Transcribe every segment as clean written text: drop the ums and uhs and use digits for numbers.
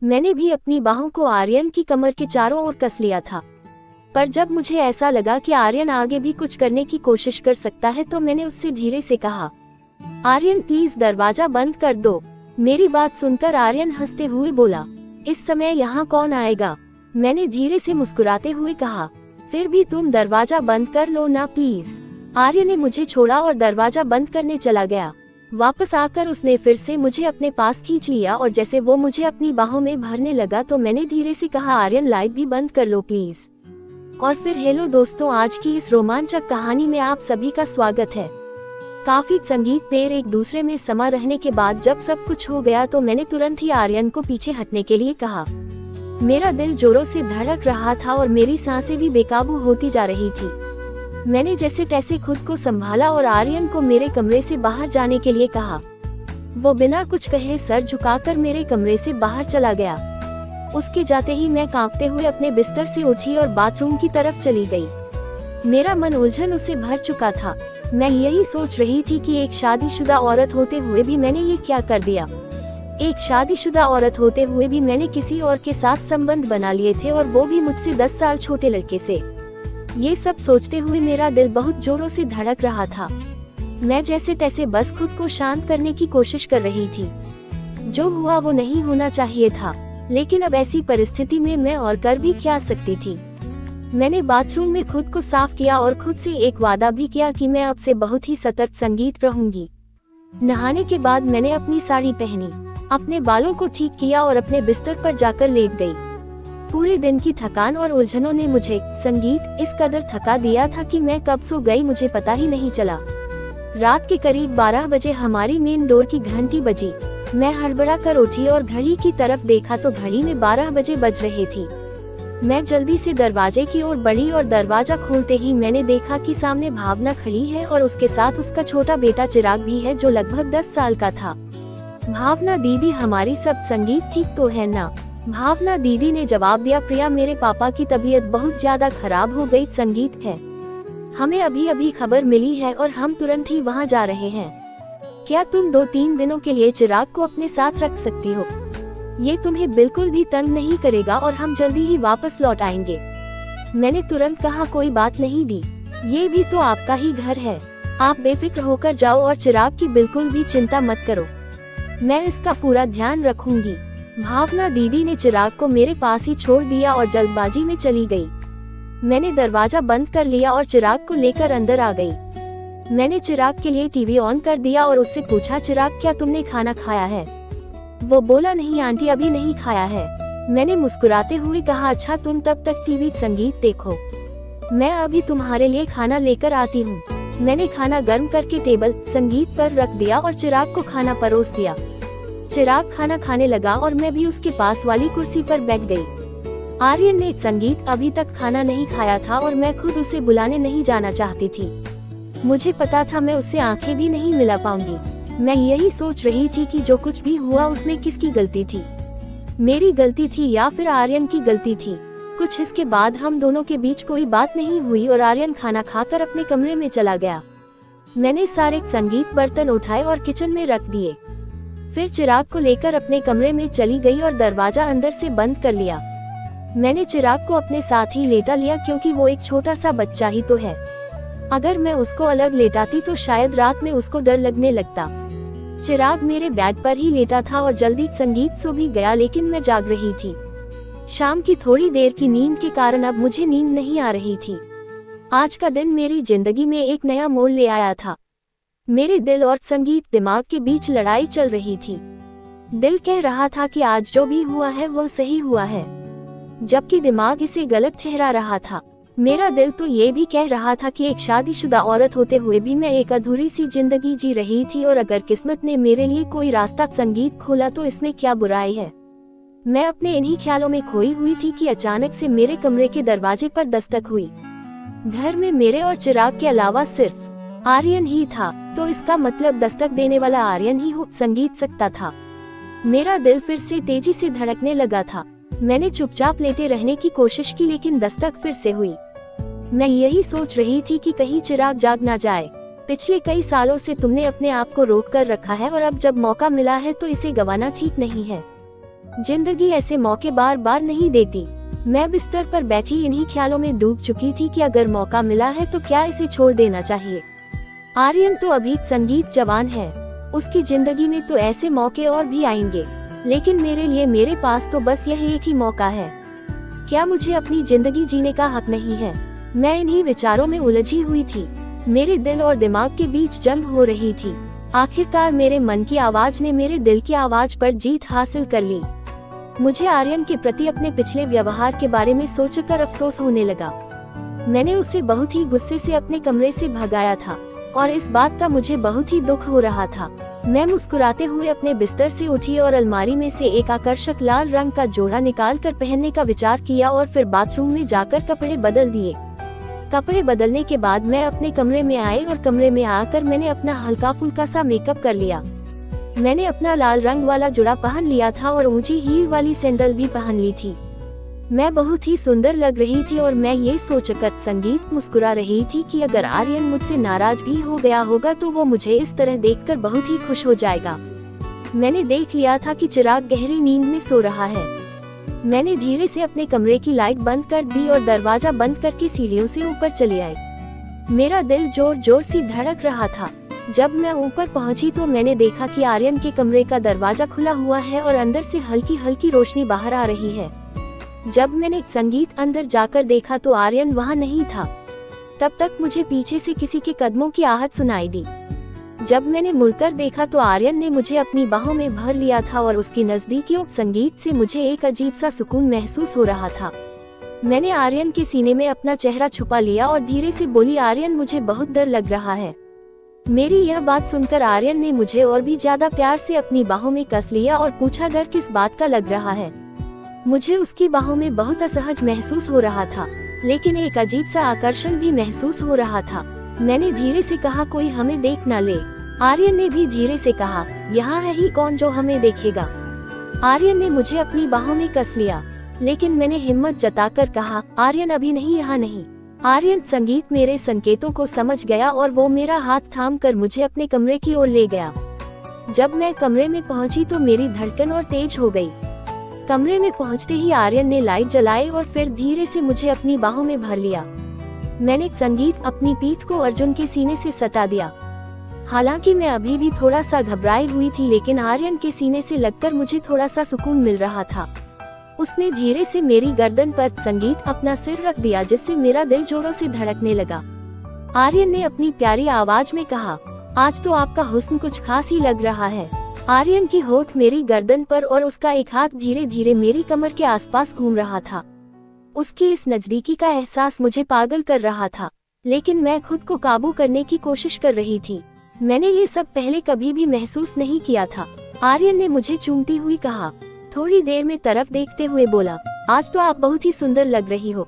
मैंने भी अपनी बाहों को आर्यन की कमर के चारों ओर कस लिया था, पर जब मुझे ऐसा लगा कि आर्यन आगे भी कुछ करने की कोशिश कर सकता है तो मैंने उससे धीरे से कहा, आर्यन प्लीज दरवाजा बंद कर दो। मेरी बात सुनकर आर्यन हंसते हुए बोला, इस समय यहाँ कौन आएगा। मैंने धीरे से मुस्कुराते हुए कहा, फिर भी तुम दरवाजा बंद कर लो ना प्लीज। आर्यन ने मुझे छोड़ा और दरवाजा बंद करने चला गया। वापस आकर उसने फिर से मुझे अपने पास खींच लिया और जैसे वो मुझे अपनी बाहों में भरने लगा तो मैंने धीरे से कहा, आर्यन लाइट भी बंद कर लो प्लीज। और फिर हेलो दोस्तों, आज की इस रोमांचक कहानी में आप सभी का स्वागत है। काफी संगीत देर एक दूसरे में समा रहने के बाद जब सब कुछ हो गया तो मैंने तुरंत ही आर्यन को पीछे हटने के लिए कहा। मेरा दिल जोरों से धड़क रहा था और मेरी सांसें भी बेकाबू होती जा रही थी। मैंने जैसे तैसे खुद को संभाला और आर्यन को मेरे कमरे से बाहर जाने के लिए कहा। वो बिना कुछ कहे सर झुकाकर मेरे कमरे से बाहर चला गया। उसके जाते ही मैं कांपते हुए अपने बिस्तर से उठी और बाथरूम की तरफ चली गई। मेरा मन उलझन से भर चुका था। मैं यही सोच रही थी कि एक शादीशुदा औरत होते हुए भी मैंने ये क्या कर दिया। एक शादीशुदा औरत होते हुए भी मैंने किसी और के साथ संबंध बना लिए थे और वो भी मुझसे 10 साल छोटे लड़के से। ये सब सोचते हुए मेरा दिल बहुत जोरों से धड़क रहा था। मैं जैसे तैसे बस खुद को शांत करने की कोशिश कर रही थी। जो हुआ वो नहीं होना चाहिए था, लेकिन अब ऐसी परिस्थिति में मैं और कर भी क्या सकती थी। मैंने बाथरूम में खुद को साफ किया और खुद से एक वादा भी किया कि मैं अब से बहुत ही सतर्क संगीत रहूंगी। नहाने के बाद मैंने अपनी साड़ी पहनी, अपने बालों को ठीक किया और अपने बिस्तर पर जाकर लेट गई। पूरे दिन की थकान और उलझनों ने मुझे संगीत इस कदर थका दिया था कि मैं कब सो गई मुझे पता ही नहीं चला। रात के करीब 12 बजे हमारी मेन डोर की घंटी बजी। मैं हड़बड़ा कर उठी और घड़ी की तरफ देखा तो घड़ी में 12 बजे बज रही थी। मैं जल्दी से दरवाजे की ओर बढ़ी और दरवाजा खोलते ही मैंने देखा कि सामने भावना खड़ी है और उसके साथ उसका छोटा बेटा चिराग भी है जो लगभग 10 साल का था। भावना दीदी, हमारी सब संगीत ठीक तो है ना। भावना दीदी ने जवाब दिया, प्रिया मेरे पापा की तबीयत बहुत ज्यादा खराब हो गई। संगीत है, हमें अभी अभी खबर मिली है और हम तुरंत ही वहां जा रहे हैं। क्या तुम 2-3 दिनों के लिए चिराग को अपने साथ रख सकती हो? ये तुम्हें बिल्कुल भी तंग नहीं करेगा और हम जल्दी ही वापस लौट आएंगे। मैंने तुरंत कहा, कोई बात नहीं दी, ये भी तो आपका ही घर है। आप बेफिक्र होकर जाओ और चिराग की बिल्कुल भी चिंता मत करो, मैं इसका पूरा ध्यान रखूंगी। भावना दीदी ने चिराग को मेरे पास ही छोड़ दिया और जल्दबाजी में चली गई। मैंने दरवाजा बंद कर लिया और चिराग को लेकर अंदर आ गई। मैंने चिराग के लिए टीवी ऑन कर दिया और उससे पूछा, चिराग क्या तुमने खाना खाया है? वो बोला, नहीं आंटी अभी नहीं खाया है। मैंने मुस्कुराते हुए कहा, अच्छा तुम तब तक टीवी संगीत देखो, मैं अभी तुम्हारे लिए खाना लेकर आती हूँ। मैंने खाना गर्म करके टेबल संगीत पर रख दिया और चिराग को खाना परोस दिया। चिराग खाना खाने लगा और मैं भी उसके पास वाली कुर्सी पर बैठ गई। आर्यन ने संगीत अभी तक खाना नहीं खाया था और मैं खुद उसे बुलाने नहीं जाना चाहती थी। मुझे पता था मैं उससे आंखें भी नहीं मिला पाऊंगी। मैं यही सोच रही थी कि जो कुछ भी हुआ उसमें किसकी गलती थी, मेरी गलती थी या फिर आर्यन की गलती थी। कुछ इसके बाद हम दोनों के बीच कोई बात नहीं हुई और आर्यन खाना खाकर अपने कमरे में चला गया। मैंने सारे संगीत बर्तन उठाए और किचन में रख दिए। फिर चिराग को लेकर अपने कमरे में चली गई और दरवाजा अंदर से बंद कर लिया। मैंने चिराग को अपने साथ ही लेटा लिया क्योंकि वो एक छोटा सा बच्चा ही तो है। अगर मैं उसको अलग लेटाती तो शायद रात में उसको डर लगने लगता। चिराग मेरे बेड पर ही लेटा था और जल्दी संगीत सो भी गया, लेकिन मैं जाग रही थी। शाम की थोड़ी देर की नींद के कारण अब मुझे नींद नहीं आ रही थी। आज का दिन मेरी जिंदगी में एक नया मोड़ ले आया था। मेरे दिल और संगीत दिमाग के बीच लड़ाई चल रही थी। दिल कह रहा था कि आज जो भी हुआ है वो सही हुआ है, जबकि दिमाग इसे गलत ठहरा रहा था। मेरा दिल तो ये भी कह रहा था कि एक शादीशुदा औरत होते हुए भी मैं एक अधूरी सी जिंदगी जी रही थी और अगर किस्मत ने मेरे लिए कोई रास्ता संगीत खोला तो इसमें क्या बुराई है। मैं अपने इन्हीं ख्यालों में खोई हुई थी कि अचानक से मेरे कमरे के दरवाजे पर दस्तक हुई। घर में मेरे और चिराग के अलावा सिर्फ आर्यन ही था, तो इसका मतलब दस्तक देने वाला आर्यन ही हो संगीत सकता था। मेरा दिल फिर से तेजी से धड़कने लगा था। मैंने चुपचाप लेटे रहने की कोशिश की, लेकिन दस्तक फिर से हुई। मैं यही सोच रही थी कि कहीं चिराग जाग ना जाए। पिछले कई सालों से तुमने अपने आप को रोक कर रखा है और अब जब मौका मिला है तो इसे गंवाना ठीक नहीं है। जिंदगी ऐसे मौके बार बार नहीं देती। मैं बिस्तर पर बैठी इन्हीं ख्यालों में डूब चुकी थी कि अगर मौका मिला है तो क्या इसे छोड़ देना चाहिए। आर्यन तो अभी संगीत जवान है, उसकी जिंदगी में तो ऐसे मौके और भी आएंगे, लेकिन मेरे लिए मेरे पास तो बस यह एक ही मौका है। क्या मुझे अपनी जिंदगी जीने का हक नहीं है? मैं इन्हीं विचारों में उलझी हुई थी। मेरे दिल और दिमाग के बीच जंग हो रही थी। आखिरकार मेरे मन की आवाज ने मेरे दिल की आवाज पर जीत हासिल कर ली। मुझे आर्यन के प्रति अपने पिछले व्यवहार के बारे में सोचकर अफसोस होने लगा। मैंने उसे बहुत ही गुस्से से अपने कमरे से भगाया था और इस बात का मुझे बहुत ही दुख हो रहा था। मैं मुस्कुराते हुए अपने बिस्तर से उठी और अलमारी में से एक आकर्षक लाल रंग का जोड़ा निकालकर पहनने का विचार किया और फिर बाथरूम में जाकर कपड़े बदल दिए। कपड़े बदलने के बाद मैं अपने कमरे में आई और कमरे में आकर मैंने अपना हल्का फुल्का सा मेकअप कर लिया। मैंने अपना लाल रंग वाला जुड़ा पहन लिया था और ऊंची हील वाली सैंडल भी पहन ली थी। मैं बहुत ही सुंदर लग रही थी और मैं ये सोचकर संगीत मुस्कुरा रही थी कि अगर आर्यन मुझसे नाराज भी हो गया होगा तो वो मुझे इस तरह देखकर बहुत ही खुश हो जाएगा। मैंने देख लिया था कि चिराग गहरी नींद में सो रहा है। मैंने धीरे से अपने कमरे की लाइट बंद कर दी और दरवाजा बंद करके सीढ़ियों से ऊपर चली आई। मेरा दिल जोर जोर से धड़क रहा था। जब मैं ऊपर पहुंची तो मैंने देखा कि आर्यन के कमरे का दरवाजा खुला हुआ है और अंदर से हल्की हल्की रोशनी बाहर आ रही है। जब मैंने संगीत अंदर जाकर देखा तो आर्यन वहां नहीं था। तब तक मुझे पीछे से किसी के कदमों की आहट सुनाई दी। जब मैंने मुड़कर देखा तो आर्यन ने मुझे अपनी बाहों में भर लिया था और उसकी नजदीकियों संगीत से मुझे एक अजीब सा सुकून महसूस हो रहा था। मैंने आर्यन के सीने में अपना चेहरा छुपा लिया और धीरे से बोली, आर्यन मुझे बहुत डर लग रहा है। मेरी यह बात सुनकर आर्यन ने मुझे और भी ज्यादा प्यार से अपनी बाहों में कस लिया और पूछा, डर किस बात का लग रहा है? मुझे उसकी बाहों में बहुत असहज महसूस हो रहा था, लेकिन एक अजीब सा आकर्षण भी महसूस हो रहा था। मैंने धीरे से कहा, कोई हमें देख न ले। आर्यन ने भी धीरे से कहा, यहाँ है ही कौन जो हमें देखेगा। आर्यन ने मुझे अपनी बाहों में कस लिया, लेकिन मैंने हिम्मत जताकर कहा, आर्यन अभी नहीं, यहाँ नहीं। आर्यन संगीत मेरे संकेतों को समझ गया और वो मेरा हाथ थामकर मुझे अपने कमरे की ओर ले गया। जब मैं कमरे में पहुंची तो मेरी धड़कन और तेज हो गई। कमरे में पहुंचते ही आर्यन ने लाइट जलाई और फिर धीरे से मुझे अपनी बाहों में भर लिया। मैंने संगीत अपनी पीठ को अर्जुन के सीने से सटा दिया। हालांकि मैं अभी भी थोड़ा सा घबराई हुई थी, लेकिन आर्यन के सीने से लगकर मुझे थोड़ा सा सुकून मिल रहा था। उसने धीरे से मेरी गर्दन पर संगीत अपना सिर रख दिया, जिससे मेरा दिल जोरों से धड़कने लगा। आर्यन ने अपनी प्यारी आवाज में कहा, आज तो आपका हुस्न कुछ खास ही लग रहा है। आर्यन की होठ मेरी गर्दन पर और उसका एक हाथ धीरे धीरे मेरी कमर के आसपास घूम रहा था। उसकी इस नजदीकी का एहसास मुझे पागल कर रहा था, लेकिन मैं खुद को काबू करने की कोशिश कर रही थी। मैंने ये सब पहले कभी भी महसूस नहीं किया था। आर्यन ने मुझे चूमती हुई कहा, थोड़ी देर में तरफ देखते हुए बोला, आज तो आप बहुत ही सुंदर लग रही हो।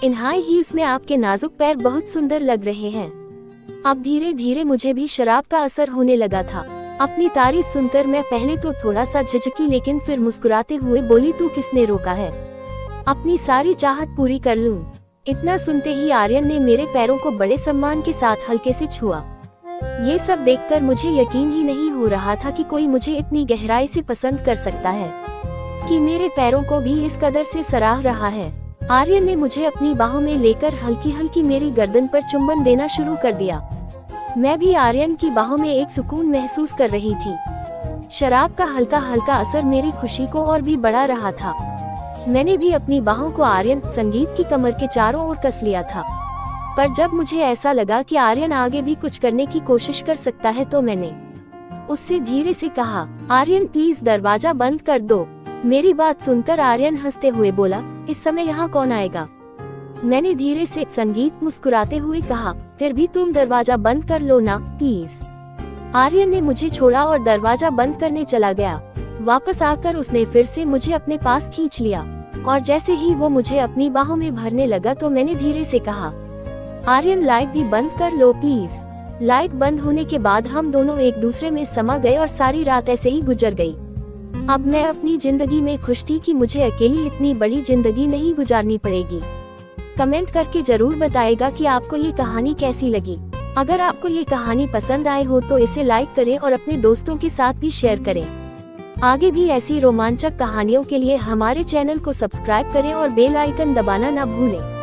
इन हाई हील्स में आपके नाजुक पैर बहुत सुंदर लग रहे हैं। अब धीरे धीरे मुझे भी शराब का असर होने लगा था। अपनी तारीफ सुनकर मैं पहले तो थोड़ा सा झिझकी, लेकिन फिर मुस्कुराते हुए बोली, तू किसने रोका है, अपनी सारी चाहत पूरी कर लूं। इतना सुनते ही आर्यन ने मेरे पैरों को बड़े सम्मान के साथ हल्के से छुआ। ये सब देखकर मुझे यकीन ही नहीं हो रहा था कि कोई मुझे इतनी गहराई से पसंद कर सकता है, कि मेरे पैरों को भी इस कदर से सराह रहा है। आर्यन ने मुझे अपनी बाहों में लेकर हल्की हल्की मेरी गर्दन पर चुंबन देना शुरू कर दिया। मैं भी आर्यन की बाहों में एक सुकून महसूस कर रही थी। शराब का हल्का हल्का असर मेरी खुशी को और भी बढ़ा रहा था। मैंने भी अपनी बाहों को आर्यन संगीत की कमर के चारों ओर कस लिया था, पर जब मुझे ऐसा लगा कि आर्यन आगे भी कुछ करने की कोशिश कर सकता है तो मैंने उससे धीरे से कहा, आर्यन प्लीज दरवाजा बंद कर दो। मेरी बात सुनकर आर्यन हंसते हुए बोला, इस समय यहाँ कौन आएगा। मैंने धीरे से संगीत मुस्कुराते हुए कहा, फिर भी तुम दरवाजा बंद कर लो ना प्लीज। आर्यन ने मुझे छोड़ा और दरवाजा बंद करने चला गया। वापस आकर उसने फिर से मुझे अपने पास खींच लिया और जैसे ही वो मुझे अपनी बाहों में भरने लगा तो मैंने धीरे से कहा, आर्यन लाइट भी बंद कर लो प्लीज। लाइट बंद होने के बाद हम दोनों एक दूसरे में समा गए और सारी रात ऐसे ही गुजर गई। अब मैं अपनी जिंदगी में खुश थी कि मुझे अकेली इतनी बड़ी जिंदगी नहीं गुजारनी पड़ेगी। कमेंट करके जरूर बताएगा कि आपको ये कहानी कैसी लगी। अगर आपको ये कहानी पसंद आए हो तो इसे लाइक करें और अपने दोस्तों के साथ भी शेयर करें। आगे भी ऐसी रोमांचक कहानियों के लिए हमारे चैनल को सब्सक्राइब करें और बेल आइकन दबाना ना भूलें।